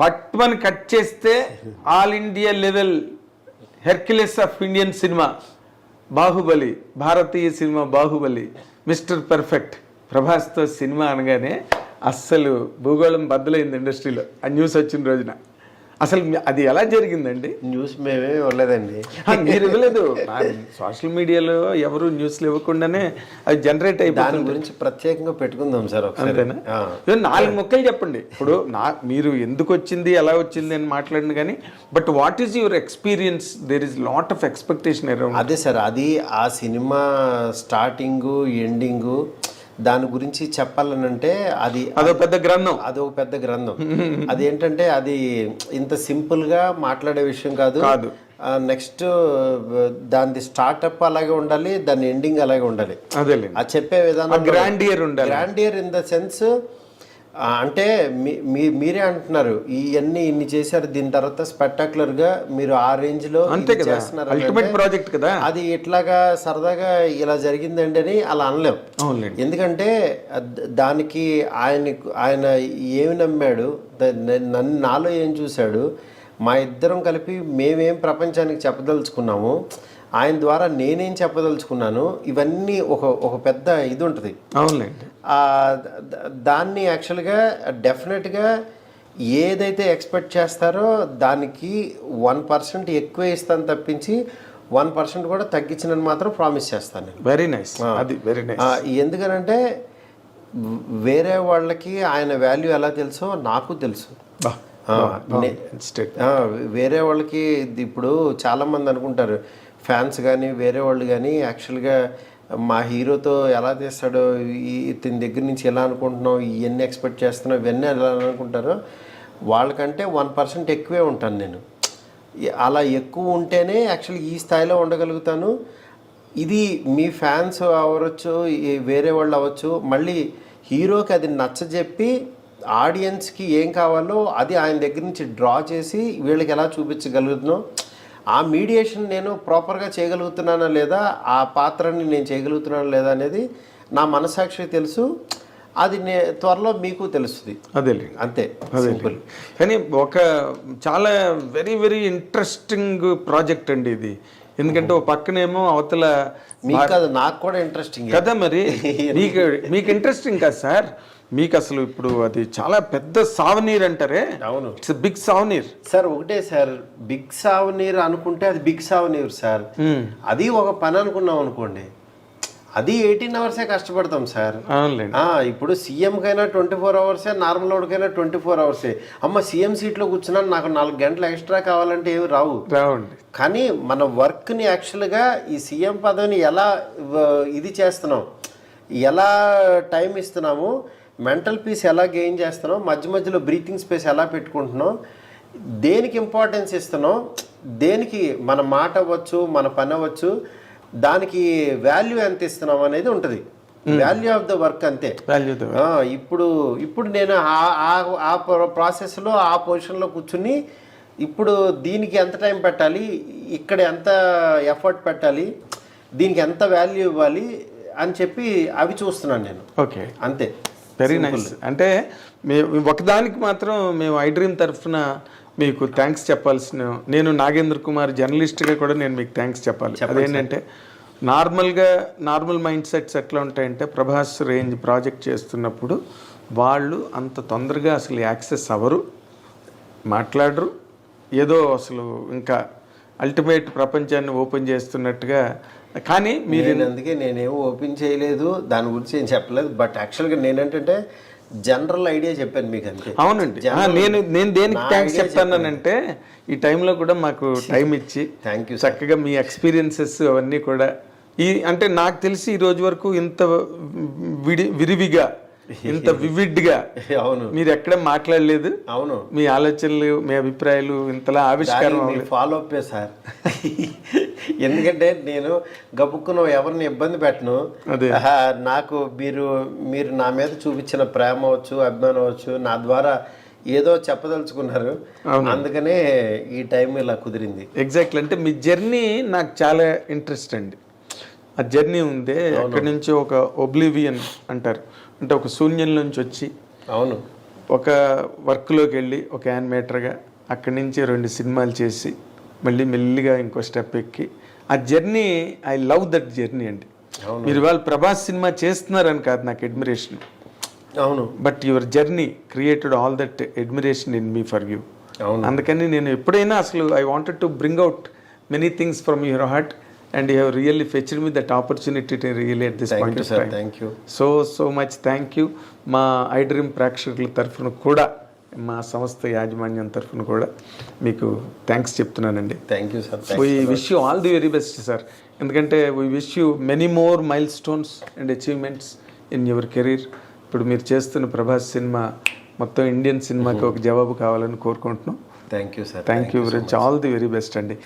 పట్టుమని కట్ చేస్తే all India level Hercules of Indian cinema Baahubali, భారతీయ సినిమా బాహుబలి, మిస్టర్ పర్ఫెక్ట్ ప్రభాస్తో సినిమా అనగానే అస్సలు భూగోళం బద్దలైంది ఇండస్ట్రీలో ఆ న్యూస్ వచ్చిన రోజున. అసలు అది ఎలా జరిగిందండి? న్యూస్ మేమే ఇవ్వలేదండి. మీరు ఇవ్వలేదు, సోషల్ మీడియాలో ఎవరు న్యూస్లు ఇవ్వకుండానే అది జనరేట్ అయిపోయింది. దాని గురించి ప్రత్యేకంగా పెట్టుకుందాం సార్. అంతేనా? 4 ముక్కలు చెప్పండి. ఇప్పుడు మీరు ఎందుకు వచ్చింది, ఎలా వచ్చింది అని మాట్లాడిన కానీ, but what is your experience? There is lot of expectation around. అదే సార్, అది ఆ సినిమా స్టార్టింగు ఎండింగు దాని గురించి చెప్పాలనంటే అదొక పెద్ద గ్రంథం. అదొక పెద్ద గ్రంథం. అది ఏంటంటే అది ఇంత సింపుల్ గా మాట్లాడే విషయం కాదు. నెక్స్ట్ దాని స్టార్ట్అప్ అలాగే ఉండాలి, దాని ఎండింగ్ అలాగే ఉండాలి. అదే అది చెప్పే విధానం గ్రాండియర్ ఉండాలి. గ్రాండియర్ ఇన్ ద సెన్స్ అంటే మీరే అంటున్నారు ఇవన్నీ ఇన్ని చేశారు, దీని తర్వాత స్పెక్టాక్యులర్ గా మీరు ఆ రేంజ్ లో చేస్తున్నారు. అల్టిమేట్ ప్రాజెక్ట్ కదా అది. ఇట్లాగా సరదాగా ఇలా జరిగిందండి అని అలా అనలేం. ఎందుకంటే దానికి ఆయన ఏమి నమ్మాడు, నాలో ఏం చూశాడు, మా ఇద్దరం కలిపి మేమేం ప్రపంచానికి చెప్పదలుచుకున్నాము, ఆయన ద్వారా నేనేం చెప్పదలుచుకున్నాను, ఇవన్నీ ఒక పెద్ద ఇది ఉంటుంది. అవునండి. దాన్ని యాక్చువల్గా డెఫినెట్గా ఏదైతే ఎక్స్పెక్ట్ చేస్తారో దానికి 1% ఎక్కువ ఇస్తాను తప్పించి 1% కూడా తగ్గించినని మాత్రం ప్రామిస్ చేస్తాను. Very nice. అది వెరీ నైస్. ఎందుకనంటే వేరే వాళ్ళకి ఆయన వాల్యూ ఎలా తెలుసో నాకు తెలుసు. వేరే వాళ్ళకి ఇప్పుడు చాలామంది అనుకుంటారు, ఫ్యాన్స్ కానీ వేరే వాళ్ళు కానీ, యాక్చువల్గా మా హీరోతో ఎలా తీస్తాడో, ఇతని దగ్గర నుంచి ఎలా అనుకుంటున్నావు, ఇవన్నీ ఎక్స్పెక్ట్ చేస్తున్నావు, ఇవన్నీ ఎలా అనుకుంటారో, వాళ్ళకంటే 1% ఎక్కువే ఉంటాను నేను. అలా ఎక్కువ ఉంటేనే యాక్చువల్గా ఈ స్థాయిలో ఉండగలుగుతాను. ఇది మీ ఫ్యాన్స్ అవ్వచ్చు, వేరే వాళ్ళు అవ్వచ్చు, మళ్ళీ హీరోకి అది నచ్చజెప్పి ఆడియన్స్కి ఏం కావాలో అది ఆయన దగ్గర నుంచి డ్రా చేసి వీళ్ళకి ఎలా చూపించగలుగుతున్నాం, ఆ మీడియేషన్ నేను ప్రాపర్గా చేయగలుగుతున్నానా లేదా, ఆ పాత్రని నేను చేయగలుగుతున్నానా లేదా అనేది నా మనసాక్షికి తెలుసు. అది త్వరలో మీకు తెలుస్తుంది. అదే అంతే, సింపుల్. కానీ ఒక చాలా వెరీ వెరీ ఇంట్రెస్టింగ్ ప్రాజెక్ట్ అండి ఇది. ఎందుకంటే ఒక పక్కనేమో అవతల మీకు కాదు, నాకు కూడా ఇంట్రెస్టింగ్ కదా. మరి మీకు ఇంట్రెస్టింగ్ కాదు సార్, మీకు అసలు ఇప్పుడు అది చాలా పెద్ద సావనీర్ అంటారే. అవును, ఇట్స్ బిగ్ సావనీర్ సార్. ఒకటే సార్, బిగ్ సావనీర్ అనుకుంటే అది బిగ్ సావనీర్ సార్. అది ఒక పని అనుకున్నాం అనుకోండి, అది 18 అవర్సే కష్టపడతాం సార్. ఇప్పుడు సీఎం కైనా 24 అవర్సే, నార్మల్ వాడికైనా 24 అవర్సే. అమ్మ సీఎం సీట్లో కూర్చున్నా నాకు 4 గంటలు ఎక్స్ట్రా కావాలంటే ఏమి రావండి. కానీ మన వర్క్ని యాక్చువల్గా ఈ సీఎం పదవిని ఎలా ఇది చేస్తున్నాం, ఎలా టైం ఇస్తున్నాము, మెంటల్ పీస్ ఎలా గెయిన్ చేస్తున్నాం, మధ్య మధ్యలో బ్రీతింగ్ స్పేస్ ఎలా పెట్టుకుంటున్నాం, దేనికి ఇంపార్టెన్స్ ఇస్తున్నాం, దేనికి మన మాట అవ్వచ్చు, మన పని అవ్వచ్చు, దానికి వాల్యూ ఎంత ఇస్తున్నాం అనేది ఉంటుంది. వాల్యూ ఆఫ్ ద వర్క్ అంతే. ఇప్పుడు నేను ఆ ప్రాసెస్లో ఆ పొజిషన్లో కూర్చుని ఇప్పుడు దీనికి ఎంత టైం పెట్టాలి, ఇక్కడ ఎంత ఎఫర్ట్ పెట్టాలి, దీనికి ఎంత వాల్యూ ఇవ్వాలి అని చెప్పి అవి చూస్తున్నాను నేను. ఓకే, అంతే. Very nice. అంటే ఒకదానికి మాత్రం మేము ఐ డ్రీమ్ తరఫున మీకు థ్యాంక్స్ చెప్పాల్సిన, నేను నాగేంద్ర కుమార్ జర్నలిస్ట్గా కూడా నేను మీకు థ్యాంక్స్ చెప్పాలి. అదేంటంటే నార్మల్ మైండ్ సెట్స్ ఎట్లా ఉంటాయంటే, ప్రభాస్ రేంజ్ ప్రాజెక్ట్ చేస్తున్నప్పుడు వాళ్ళు అంత తొందరగా అసలు యాక్సెస్ అవ్వరు, మాట్లాడరు, ఏదో అసలు ఇంకా అల్టిమేట్ ప్రపంచాన్ని ఓపెన్ చేస్తున్నట్టుగా. కానీ మీరు అందుకే నేనేమో ఓపెన్ చేయలేదు, దాని గురించి ఏం చెప్పలేదు. బట్ యాక్చువల్గా నేనేంటంటే జనరల్ ఐడియా చెప్పాను మీకు అంతే. అవునండి, నేను దేనికి థ్యాంక్స్ చెప్తానంటే ఈ టైంలో కూడా మాకు టైం ఇచ్చి థ్యాంక్ యూ చక్కగా మీ ఎక్స్పీరియన్సెస్ అవన్నీ కూడా అంటే నాకు తెలిసి ఈ రోజు వరకు ఇంత విరివిగా, ఇంత వివిడ్గా అవును మీరు ఎక్కడ మాట్లాడలేదు. అవును, మీ ఆలోచనలు, మీ అభిప్రాయాలు ఇంతలా ఆవిష్కారం ఫాలో అప్ సార్. ఎందుకంటే నేను గబుక్కును ఎవరిని ఇబ్బంది పెట్టను. నాకు మీరు నా మీద చూపించిన ప్రేమ అవచ్చు, అభిమానం అవచ్చు, నా ద్వారా ఏదో చెప్పదలుచుకున్నారు, అందుకనే ఈ టైం ఇలా కుదిరింది. ఎగ్జాక్ట్లీ. అంటే మీ జర్నీ నాకు చాలా ఇంట్రెస్ట్ అండి. ఆ జర్నీ ఉందే, అక్కడి నుంచి ఒక ఒబ్లివియన్ అంటారు, అంటే ఒక శూన్యం నుంచి వచ్చి అవును ఒక వర్క్లోకి వెళ్ళి ఒక యానిమేటర్గా అక్కడి నుంచి 2 సినిమాలు చేసి మళ్ళీ మెల్లిగా ఇంకో స్టెప్ ఎక్కి ఆ journey, I love that journey అండి. మీరు ఇవాళ ప్రభాస్ సినిమా చేస్తున్నారని కాదు నాకు అడ్మిరేషన్, అవును, but your journey created all that admiration in me for you. అవును, అందుకని నేను ఎప్పుడైనా అసలు I wanted to bring out many things from your heart and you have really fetched me that opportunity to really at this point of time. Thank you, so much thank you. మా I dream ప్రేక్షకుల తరఫున కూడా, మా సంస్థ యాజమాన్యం తరఫున కూడా మీకు థ్యాంక్స్ చెప్తున్నానండి. Thank you sir. We wish you all the very best sir. ఎందుకంటే we wish you many more milestone and achievements in your career. ఇప్పుడు మీరు చేస్తున్న ప్రభాస్ సినిమా మొత్తం ఇండియన్ సినిమాకి ఒక జవాబు కావాలని కోరుకుంటున్నాం. Thank you sir. Thank you very much. All the very best అండి.